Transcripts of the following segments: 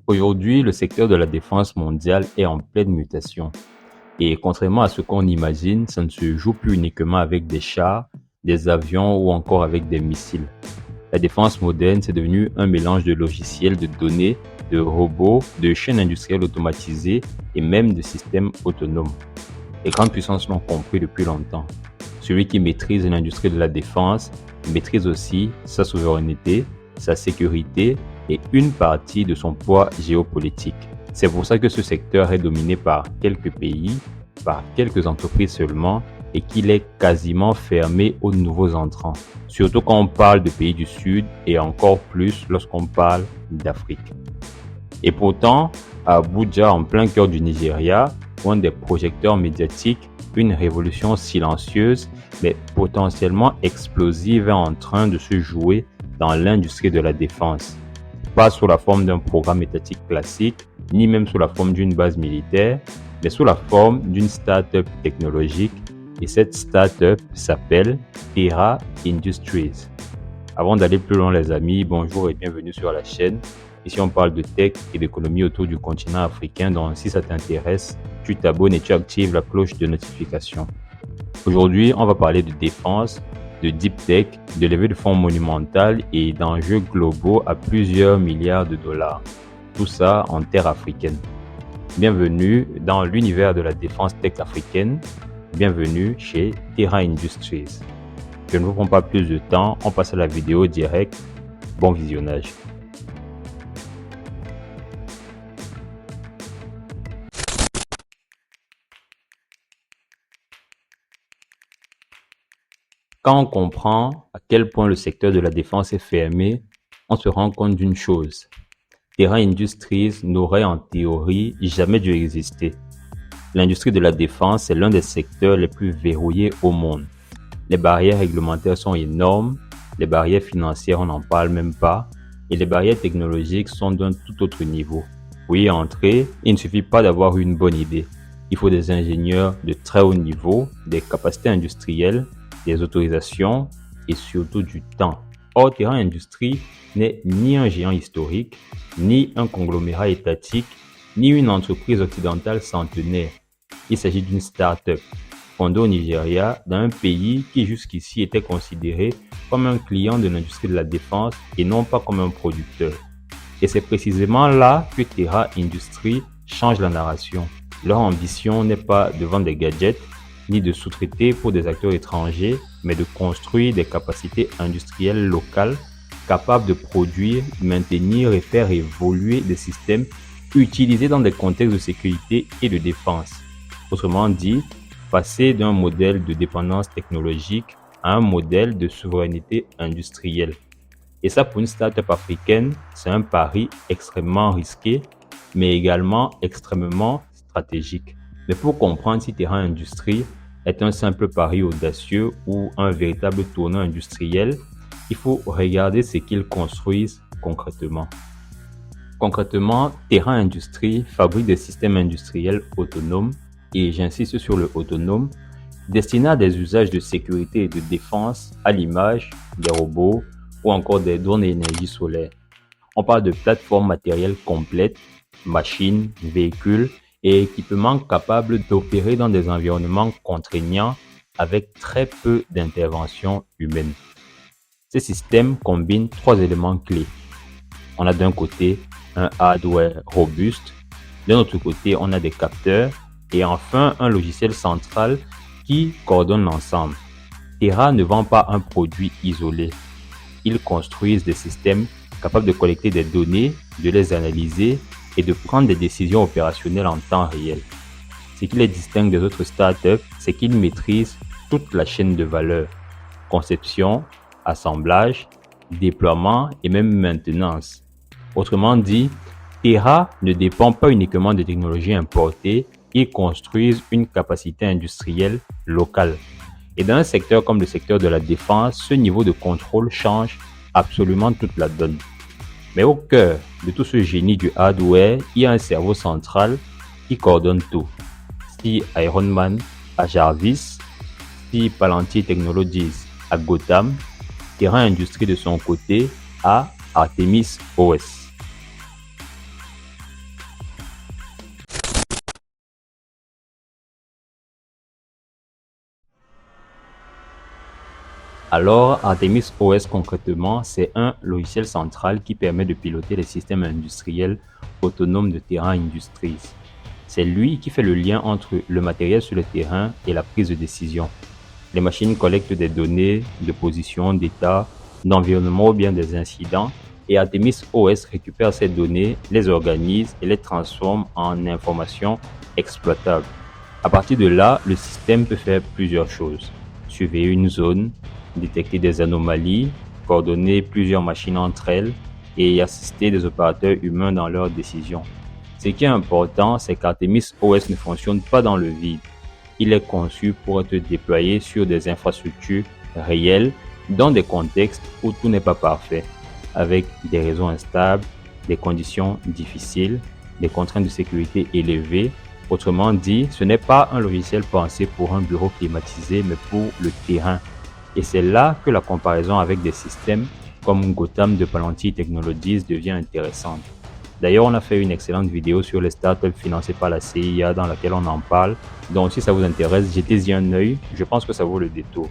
Aujourd'hui, le secteur de la défense mondiale est en pleine mutation. Et contrairement à ce qu'on imagine, ça ne se joue plus uniquement avec des chars, des avions ou encore avec des missiles. La défense moderne, c'est devenu un mélange de logiciels, de données, de robots, de chaînes industrielles automatisées et même de systèmes autonomes. Les grandes puissances l'ont compris depuis longtemps. Celui qui maîtrise l'industrie de la défense maîtrise aussi sa souveraineté, sa sécurité et une partie de son poids géopolitique. C'est pour ça que ce secteur est dominé par quelques pays, par quelques entreprises seulement et qu'il est quasiment fermé aux nouveaux entrants. Surtout quand on parle de pays du Sud et encore plus lorsqu'on parle d'Afrique. Et pourtant, à Abuja, en plein cœur du Nigeria, loin des projecteurs médiatiques, une révolution silencieuse mais potentiellement explosive est en train de se jouer dans l'industrie de la défense. Pas sous la forme d'un programme étatique classique, ni même sous la forme d'une base militaire, mais sous la forme d'une start-up technologique. Et cette start-up s'appelle Terra Industries. Avant d'aller plus loin les amis, bonjour et bienvenue sur la chaîne. Ici on parle de tech et d'économie autour du continent africain, donc si ça t'intéresse, tu t'abonnes et tu actives la cloche de notification. Aujourd'hui, on va parler de défense, de deep tech, de levée de fonds monumentales et d'enjeux globaux à plusieurs milliards de dollars. Tout ça en terre africaine. Bienvenue dans l'univers de la défense tech africaine. Bienvenue chez Terra Industries. Je ne vous prends pas plus de temps, on passe à la vidéo directe. Bon visionnage. Quand on comprend à quel point le secteur de la défense est fermé, on se rend compte d'une chose. Terra Industries n'aurait en théorie jamais dû exister. L'industrie de la défense est l'un des secteurs les plus verrouillés au monde. Les barrières réglementaires sont énormes, les barrières financières on n'en parle même pas, et les barrières technologiques sont d'un tout autre niveau. Pour y entrer, il ne suffit pas d'avoir une bonne idée. Il faut des ingénieurs de très haut niveau, des capacités industrielles, des autorisations et surtout du temps. Or, Terra Industries n'est ni un géant historique, ni un conglomérat étatique, ni une entreprise occidentale centenaire. Il s'agit d'une start-up fondée au Nigeria, dans un pays qui jusqu'ici était considéré comme un client de l'industrie de la défense et non pas comme un producteur. Et c'est précisément là que Terra Industries change la narration. Leur ambition n'est pas de vendre des gadgets, ni de sous-traiter pour des acteurs étrangers, mais de construire des capacités industrielles locales capables de produire, maintenir et faire évoluer des systèmes utilisés dans des contextes de sécurité et de défense. Autrement dit, passer d'un modèle de dépendance technologique à un modèle de souveraineté industrielle. Et ça, pour une start-up africaine, c'est un pari extrêmement risqué, mais également extrêmement stratégique. Mais pour comprendre si Terra Industries est un simple pari audacieux ou un véritable tournant industriel, il faut regarder ce qu'ils construisent concrètement. Concrètement, Terra Industries fabrique des systèmes industriels autonomes, et j'insiste sur le autonome, destinés à des usages de sécurité et de défense à l'image des robots ou encore des drones et énergie solaire. On parle de plateformes matérielles complètes, machines, véhicules et équipements capables d'opérer dans des environnements contraignants avec très peu d'intervention humaine. Ces systèmes combinent trois éléments clés. On a d'un côté un hardware robuste, d'un autre côté on a des capteurs et enfin un logiciel central qui coordonne l'ensemble. Terra ne vend pas un produit isolé. Ils construisent des systèmes capables de collecter des données, de les analyser et de prendre des décisions opérationnelles en temps réel. Ce qui les distingue des autres startups, c'est qu'ils maîtrisent toute la chaîne de valeur. Conception, assemblage, déploiement et même maintenance. Autrement dit, Terra ne dépend pas uniquement des technologies importées, ils construisent une capacité industrielle locale. Et dans un secteur comme le secteur de la défense, ce niveau de contrôle change absolument toute la donne. Mais au cœur de tout ce génie du hardware, il y a un cerveau central qui coordonne tout. Si Iron Man à Jarvis, si Palantir Technologies à Gotham, Terra Industries de son côté à Artemis OS. Alors, Artemis OS concrètement, c'est un logiciel central qui permet de piloter les systèmes industriels autonomes de Terra Industries. C'est lui qui fait le lien entre le matériel sur le terrain et la prise de décision. Les machines collectent des données de position, d'état, d'environnement ou bien des incidents et Artemis OS récupère ces données, les organise et les transforme en informations exploitables. À partir de là, le système peut faire plusieurs choses. Surveiller une zone, détecter des anomalies, coordonner plusieurs machines entre elles et assister des opérateurs humains dans leurs décisions. Ce qui est important, c'est qu'Artemis OS ne fonctionne pas dans le vide. Il est conçu pour être déployé sur des infrastructures réelles dans des contextes où tout n'est pas parfait, avec des réseaux instables, des conditions difficiles, des contraintes de sécurité élevées. Autrement dit, ce n'est pas un logiciel pensé pour un bureau climatisé, mais pour le terrain. Et c'est là que la comparaison avec des systèmes comme Gotham de Palantir Technologies devient intéressante. D'ailleurs, on a fait une excellente vidéo sur les startups financées par la CIA dans laquelle on en parle. Donc, si ça vous intéresse, jetez-y un œil. Je pense que ça vaut le détour.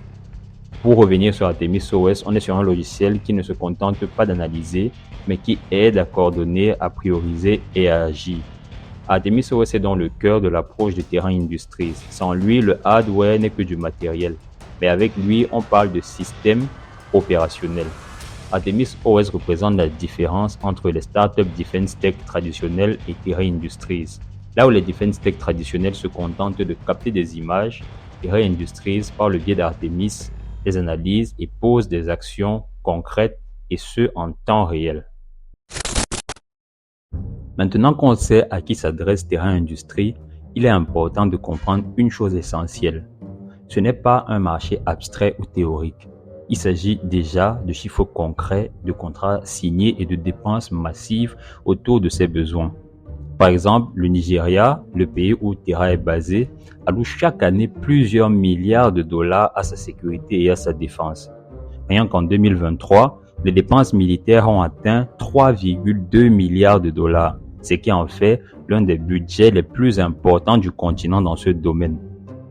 Pour revenir sur Artemis OS, on est sur un logiciel qui ne se contente pas d'analyser, mais qui aide à coordonner, à prioriser et à agir. Artemis OS est dans le cœur de l'approche de Terra Industries. Sans lui, le hardware n'est que du matériel. Mais avec lui, on parle de système opérationnel. Artemis OS représente la différence entre les startups Defense Tech traditionnelles et Terra Industries. Là où les Defense Tech traditionnelles se contentent de capter des images, Terra Industries, par le biais d'Artemis, les analyse et pose des actions concrètes et ce en temps réel. Maintenant qu'on sait à qui s'adresse Terra Industries, il est important de comprendre une chose essentielle. Ce n'est pas un marché abstrait ou théorique. Il s'agit déjà de chiffres concrets, de contrats signés et de dépenses massives autour de ses besoins. Par exemple, le Nigeria, le pays où Terra est basé, alloue chaque année plusieurs milliards de dollars à sa sécurité et à sa défense. Rien qu'en 2023, les dépenses militaires ont atteint 3,2 milliards de dollars, ce qui en fait l'un des budgets les plus importants du continent dans ce domaine.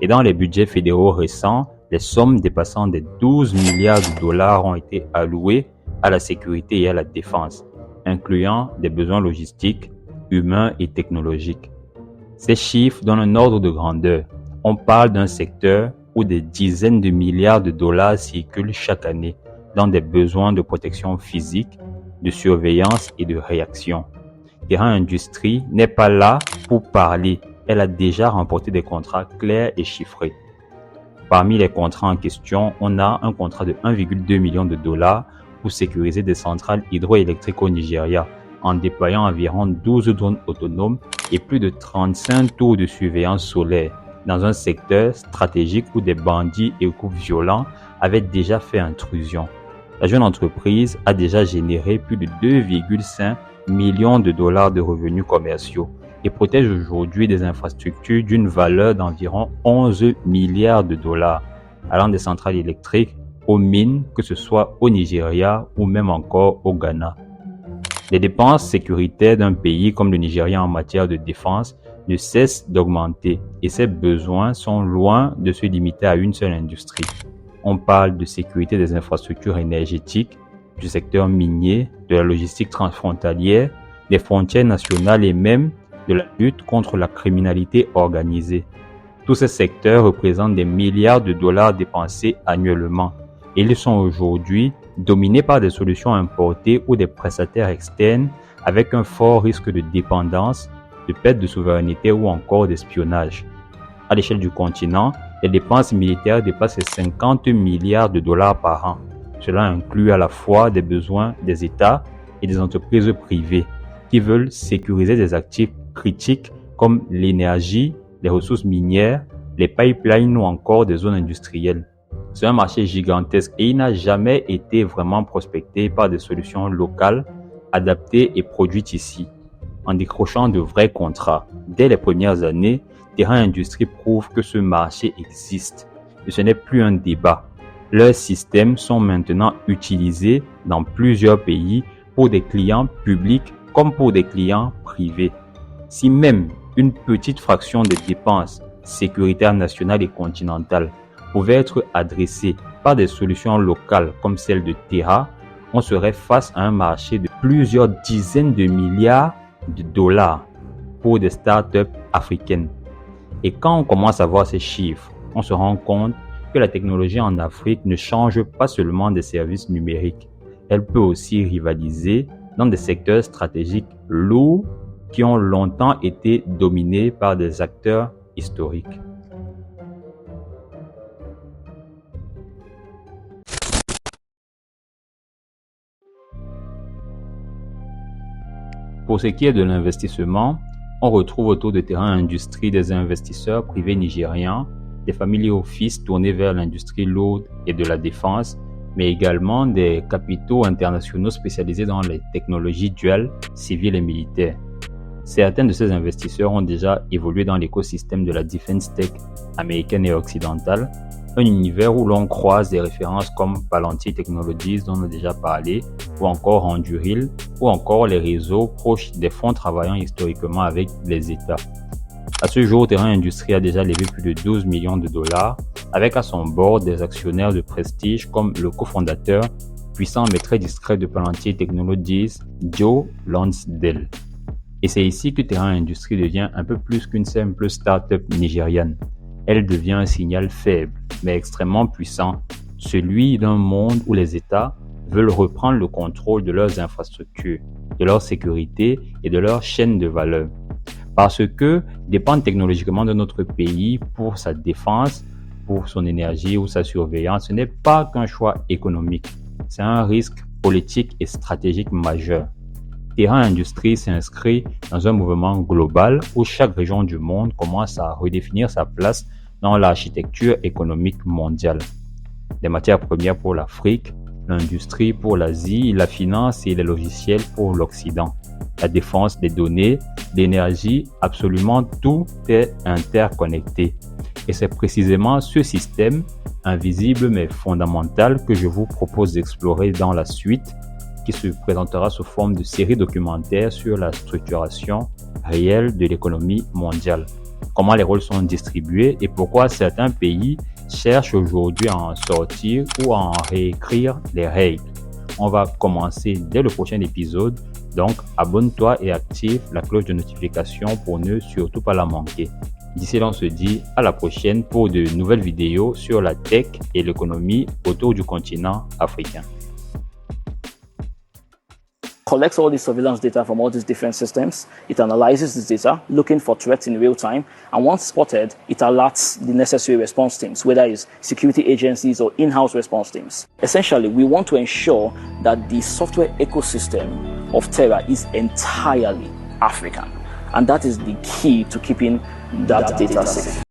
Et dans les budgets fédéraux récents, les sommes dépassant des 12 milliards de dollars ont été allouées à la sécurité et à la défense, incluant des besoins logistiques, humains et technologiques. Ces chiffres donnent un ordre de grandeur. On parle d'un secteur où des dizaines de milliards de dollars circulent chaque année dans des besoins de protection physique, de surveillance et de réaction. Terra Industries n'est pas là pour parler. Elle a déjà remporté des contrats clairs et chiffrés. Parmi les contrats en question, on a un contrat de 1,2 million de dollars pour sécuriser des centrales hydroélectriques au Nigeria, en déployant environ 12 drones autonomes et plus de 35 tours de surveillance solaire, dans un secteur stratégique où des bandits et groupes violents avaient déjà fait intrusion. La jeune entreprise a déjà généré plus de 2,5 millions de dollars de revenus commerciaux et protège aujourd'hui des infrastructures d'une valeur d'environ 11 milliards de dollars, allant des centrales électriques aux mines, que ce soit au Nigeria ou même encore au Ghana. Les dépenses sécuritaires d'un pays comme le Nigeria en matière de défense ne cessent d'augmenter et ses besoins sont loin de se limiter à une seule industrie. On parle de sécurité des infrastructures énergétiques, du secteur minier, de la logistique transfrontalière, des frontières nationales et même de la lutte contre la criminalité organisée. Tous ces secteurs représentent des milliards de dollars dépensés annuellement et ils sont aujourd'hui dominés par des solutions importées ou des prestataires externes avec un fort risque de dépendance, de perte de souveraineté ou encore d'espionnage. À l'échelle du continent, les dépenses militaires dépassent les 50 milliards de dollars par an. Cela inclut à la fois des besoins des États et des entreprises privées qui veulent sécuriser des actifs critiques comme l'énergie, les ressources minières, les pipelines ou encore des zones industrielles. C'est un marché gigantesque et il n'a jamais été vraiment prospecté par des solutions locales, adaptées et produites ici. En décrochant de vrais contrats, dès les premières années, Terra Industries prouve que ce marché existe et ce n'est plus un débat. Leurs systèmes sont maintenant utilisés dans plusieurs pays pour des clients publics comme pour des clients privés. Si même une petite fraction des dépenses sécuritaires nationales et continentales pouvait être adressée par des solutions locales comme celle de Terra, on serait face à un marché de plusieurs dizaines de milliards de dollars pour des startups africaines. Et quand on commence à voir ces chiffres, on se rend compte que la technologie en Afrique ne change pas seulement des services numériques. Elle peut aussi rivaliser dans des secteurs stratégiques lourds qui ont longtemps été dominés par des acteurs historiques. Pour ce qui est de l'investissement, on retrouve autour de Terra Industries des investisseurs privés nigérians, des family office tournés vers l'industrie lourde et de la défense, mais également des capitaux internationaux spécialisés dans les technologies duales, civiles et militaires. Certains de ces investisseurs ont déjà évolué dans l'écosystème de la defense tech américaine et occidentale, un univers où l'on croise des références comme Palantir Technologies dont on a déjà parlé, ou encore Anduril, ou encore les réseaux proches des fonds travaillant historiquement avec les États. À ce jour, Terra Industries a déjà levé plus de 12 millions de dollars, avec à son bord des actionnaires de prestige comme le cofondateur, puissant mais très discret de Palantir Technologies, Joe Lonsdale. Et c'est ici que Terra Industries devient un peu plus qu'une simple start-up nigériane. Elle devient un signal faible, mais extrêmement puissant, celui d'un monde où les États veulent reprendre le contrôle de leurs infrastructures, de leur sécurité et de leur chaîne de valeur. Parce que dépendre technologiquement de notre pays pour sa défense, pour son énergie ou sa surveillance, ce n'est pas qu'un choix économique, c'est un risque politique et stratégique majeur. Terra Industries s'inscrit dans un mouvement global où chaque région du monde commence à redéfinir sa place dans l'architecture économique mondiale. Les matières premières pour l'Afrique, l'industrie pour l'Asie, la finance et les logiciels pour l'Occident, la défense des données, l'énergie, absolument tout est interconnecté. Et c'est précisément ce système, invisible mais fondamental, que je vous propose d'explorer dans la suite, qui se présentera sous forme de série documentaire sur la structuration réelle de l'économie mondiale. Comment les rôles sont distribués et pourquoi certains pays cherchent aujourd'hui à en sortir ou à en réécrire les règles. On va commencer dès le prochain épisode, donc abonne-toi et active la cloche de notification pour ne surtout pas la manquer. D'ici là, on se dit à la prochaine pour de nouvelles vidéos sur la tech et l'économie autour du continent africain. Collects all this surveillance data from all these different systems. It analyzes this data, looking for threats in real time, and once spotted, it alerts the necessary response teams, whether it's security agencies or in-house response teams. Essentially, we want to ensure that the software ecosystem of Terra is entirely African, and that is the key to keeping that data safe.